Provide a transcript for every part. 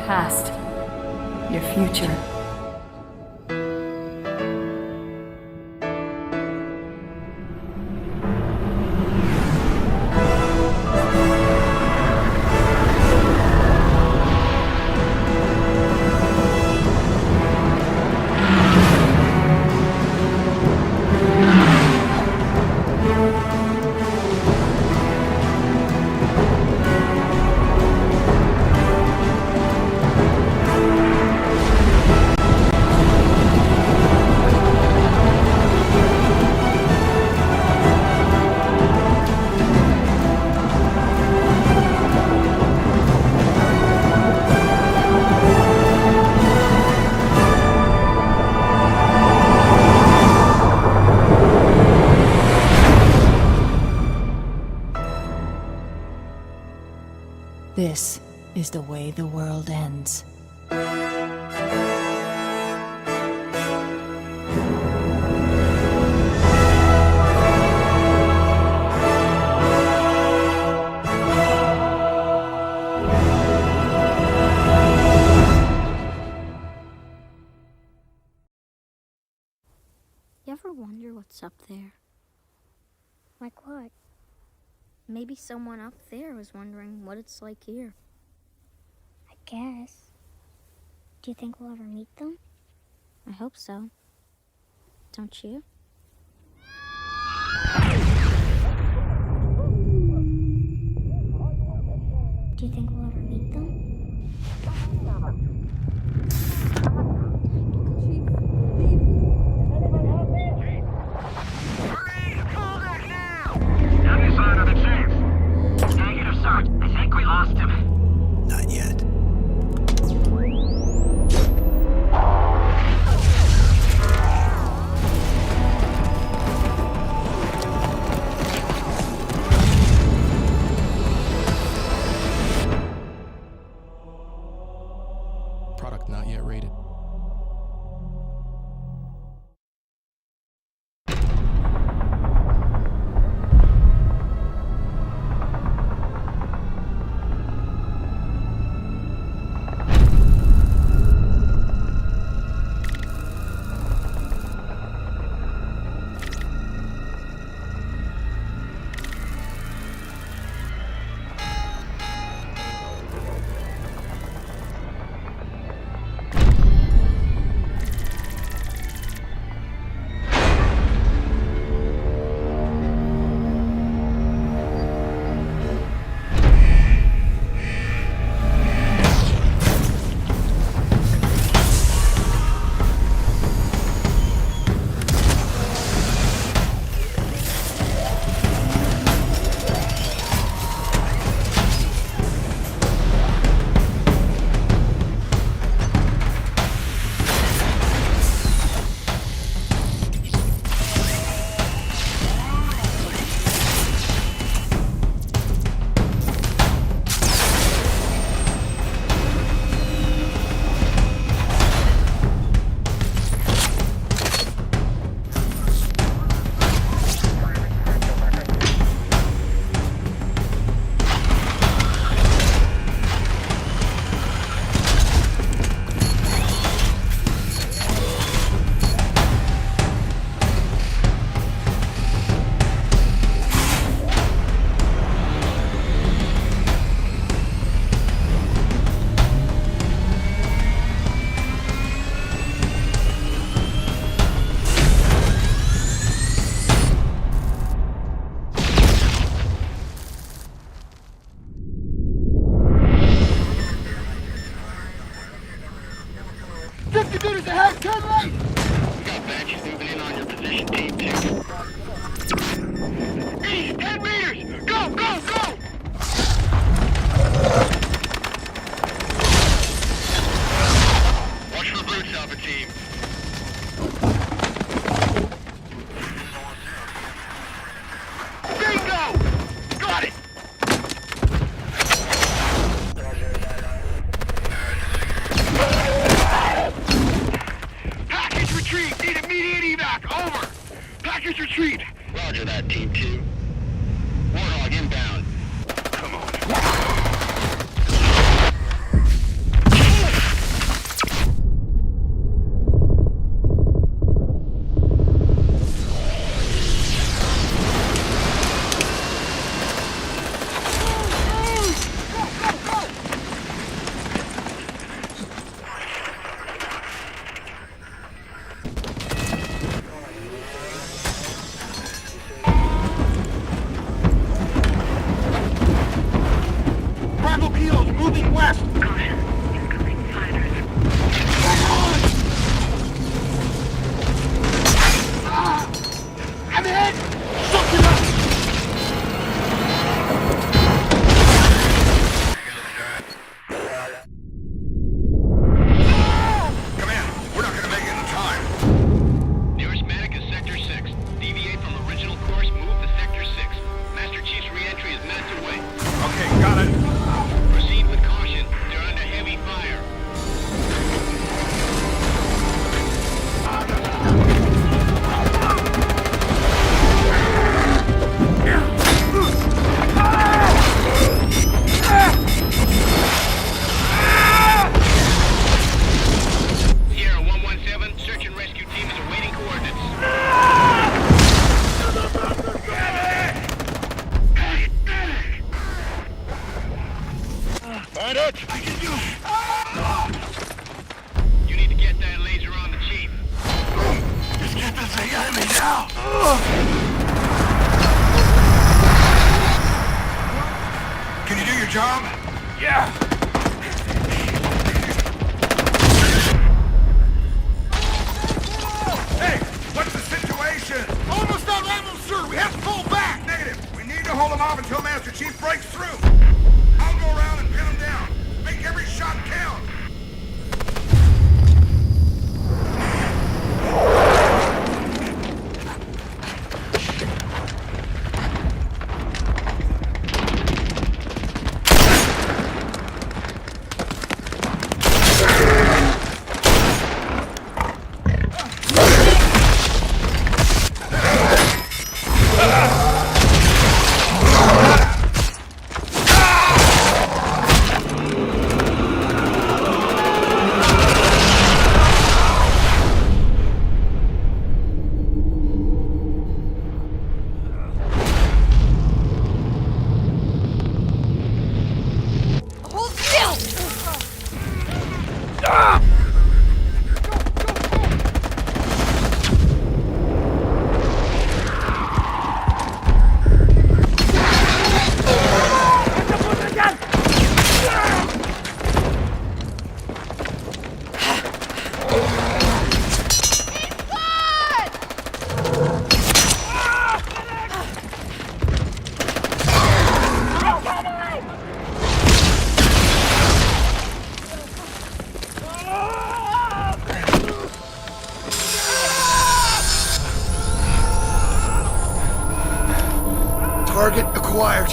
past, your future. This is the way the world ends. You ever wonder what's up there? Like what? Maybe someone up there was wondering what it's like here. I guess. Do you think we'll ever meet them? I hope so. Don't you? Do you think we'll ever meet them? Any sign of the chief? Negative, Sarge. I think we lost him. Not yet. Product not yet rated. Got it? I can do it. You need to get that laser on the chief. Just get this thing out of me now. Can you do your job? Yeah. Hey, what's the situation? Almost out of ammo, sir. We have to pull back. Negative. We need to hold them off until Master Chief breaks through. I'll go around and pin them down. Make every shot count. Target acquired.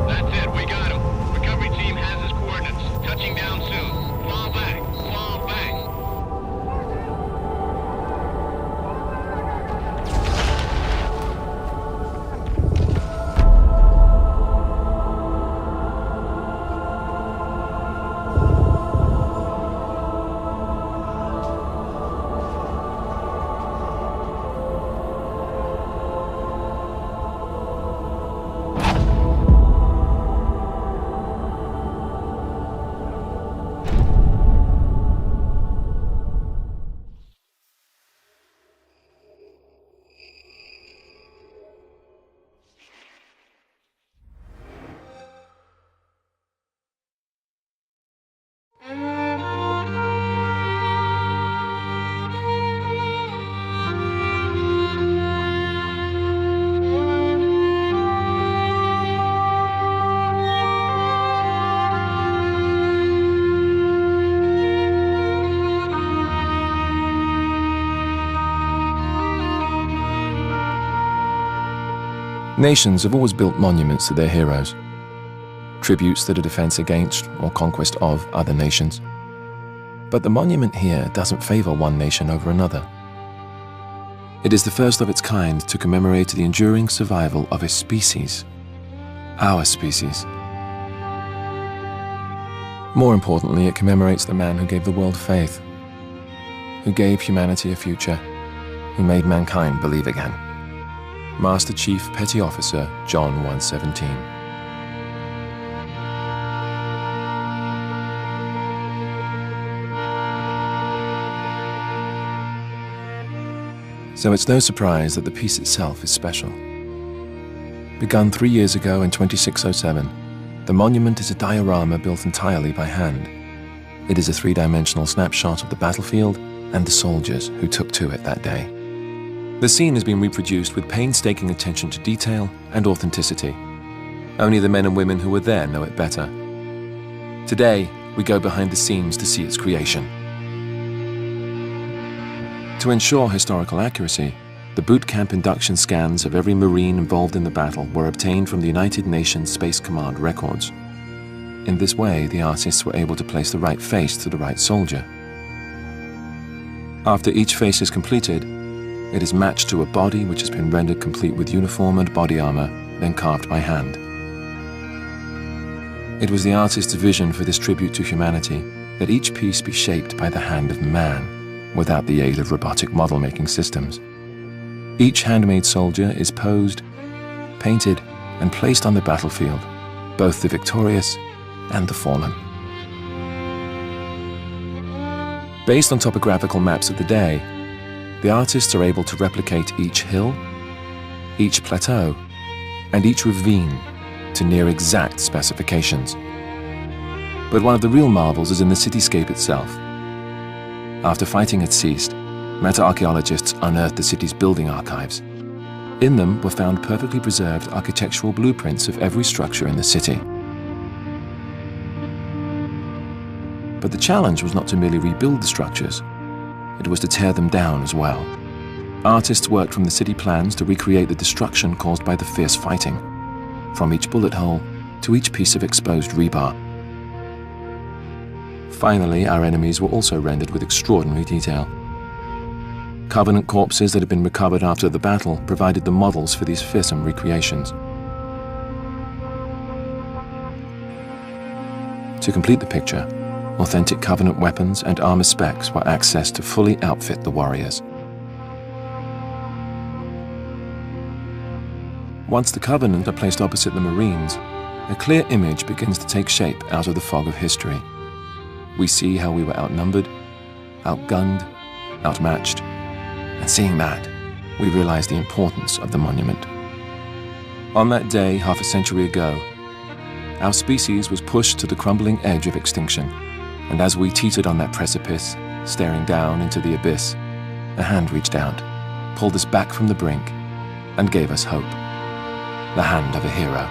That's it, we got him. Recovery team has his coordinates. Touching down soon. Fall back, fall back. Nations have always built monuments to their heroes, tributes that are defense against or conquest of other nations. But the monument here doesn't favor one nation over another. It is the first of its kind to commemorate the enduring survival of a species, our species. More importantly, it commemorates the man who gave the world faith, who gave humanity a future, who made mankind believe again. Master Chief Petty Officer John 117. So it's no surprise that the piece itself is special. Begun 3 years ago in 2607, the monument is a diorama built entirely by hand. It is a three-dimensional snapshot of the battlefield and the soldiers who took to it that day. The scene has been reproduced with painstaking attention to detail and authenticity. Only the men and women who were there know it better. Today, we go behind the scenes to see its creation. To ensure historical accuracy, the boot camp induction scans of every Marine involved in the battle were obtained from the United Nations Space Command records. In this way, the artists were able to place the right face to the right soldier. After each face is completed, it is matched to a body which has been rendered complete with uniform and body armor, then carved by hand. It was the artist's vision for this tribute to humanity that each piece be shaped by the hand of man, without the aid of robotic model-making systems. Each handmade soldier is posed, painted, and placed on the battlefield both the victorious and the fallen. Based on topographical maps of the day, the artists are able to replicate each hill, each plateau, and each ravine to near exact specifications. But one of the real marvels is in the cityscape itself. After fighting had ceased, meta-archaeologists unearthed the city's building archives. In them were found perfectly preserved architectural blueprints of every structure in the city. But the challenge was not to merely rebuild the structures, it was to tear them down as well. Artists worked from the city plans to recreate the destruction caused by the fierce fighting, from each bullet hole to each piece of exposed rebar. Finally, our enemies were also rendered with extraordinary detail. Covenant corpses that had been recovered after the battle provided the models for these fearsome recreations. To complete the picture, authentic Covenant weapons and armor specs were accessed to fully outfit the warriors. Once the Covenant are placed opposite the Marines, a clear image begins to take shape out of the fog of history. We see how we were outnumbered, outgunned, outmatched, and seeing that, we realize the importance of the monument. On that day, half a century ago, our species was pushed to the crumbling edge of extinction, and as we teetered on that precipice, staring down into the abyss, a hand reached out, pulled us back from the brink, and gave us hope. The hand of a hero.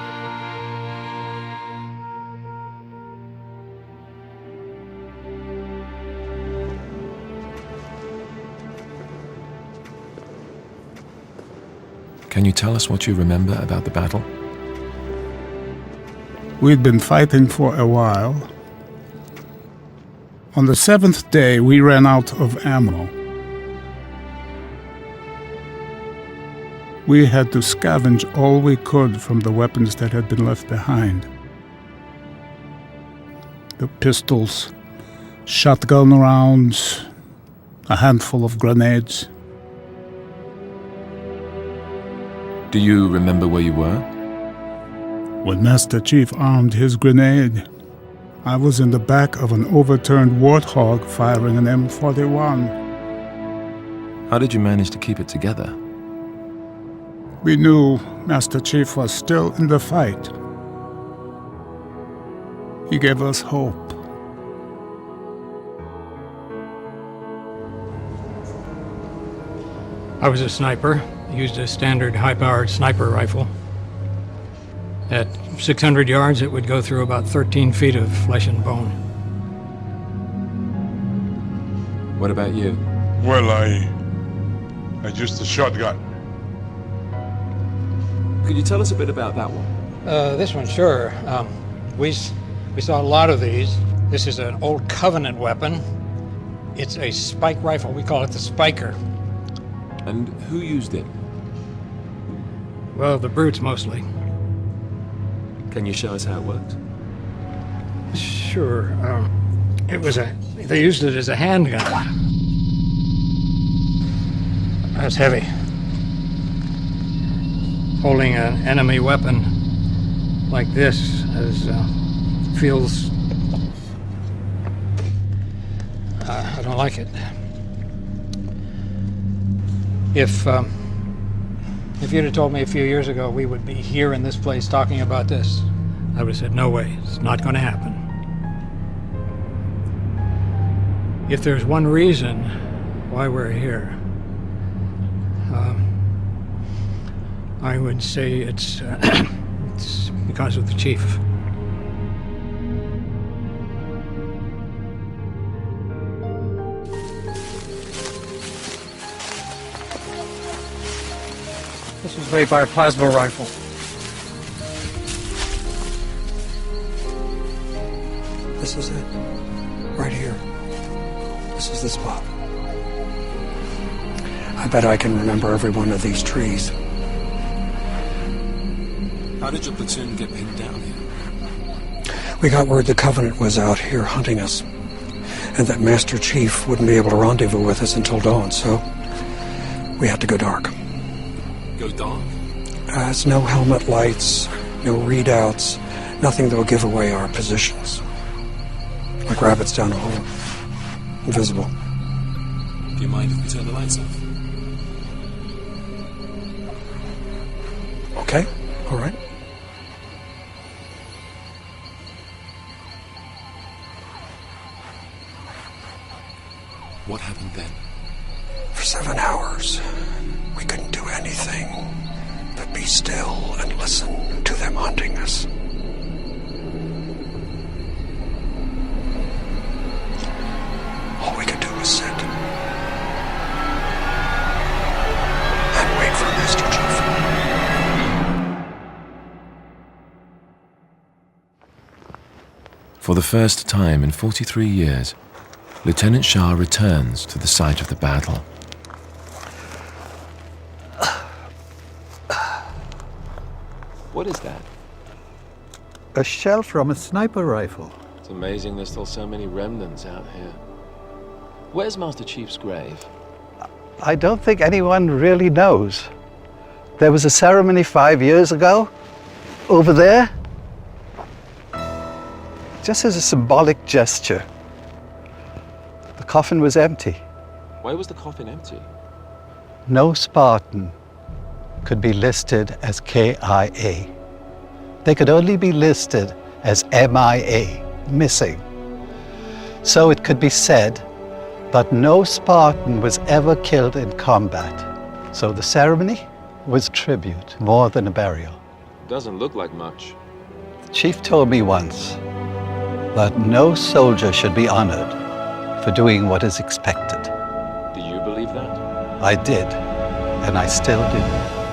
Can you tell us what you remember about the battle? We'd been fighting for a while. On the seventh day, we ran out of ammo. We had to scavenge all we could from the weapons that had been left behind. The pistols, shotgun rounds, a handful of grenades. Do you remember where you were? When Master Chief armed his grenade, I was in the back of an overturned Warthog firing an M41. How did you manage to keep it together? We knew Master Chief was still in the fight. He gave us hope. I was a sniper. I used a standard high-powered sniper rifle. At 600 yards, it would go through about 13 feet of flesh and bone. What about you? Well, I used a shotgun. Could you tell us a bit about that one? This one, sure. We saw a lot of these. This is an old Covenant weapon. It's a spike rifle. We call it the Spiker. And who used it? Well, the brutes mostly. Can you show us how it worked? Sure. They used it as a handgun. That's heavy. Holding an enemy weapon like this feels... I don't like it. If you'd have told me a few years ago we would be here in this place talking about this, I would have said, no way, it's not going to happen. If there's one reason why we're here, I would say it's because of the Chief. This was made by a plasma rifle. This is it. Right here. This is the spot. I bet I can remember every one of these trees. How did your platoon get pinned down here? We got word the Covenant was out here hunting us, and that Master Chief wouldn't be able to rendezvous with us until dawn, so we had to go dark. Go dark? has no helmet lights, no readouts, nothing that will give away our positions. Like rabbits down a hole. Invisible. Do you mind if we turn the lights off? Okay, all right. What happened then? For 7 hours, we couldn't do anything but be still and listen to them hunting us. All we could do was sit and wait for Master Chief. For the first time in 43 years, Lieutenant Shah returns to the site of the battle. What is that? A shell from a sniper rifle. It's amazing there's still so many remnants out here. Where's Master Chief's grave? I don't think anyone really knows. There was a ceremony 5 years ago, over there. Just as a symbolic gesture. The coffin was empty. Why was the coffin empty? No Spartan could be listed as KIA. They could only be listed as MIA, missing. So it could be said, but no Spartan was ever killed in combat. So the ceremony was tribute more than a burial. Doesn't look like much. The chief told me once that no soldier should be honored for doing what is expected. Do you believe that? I did, and I still do.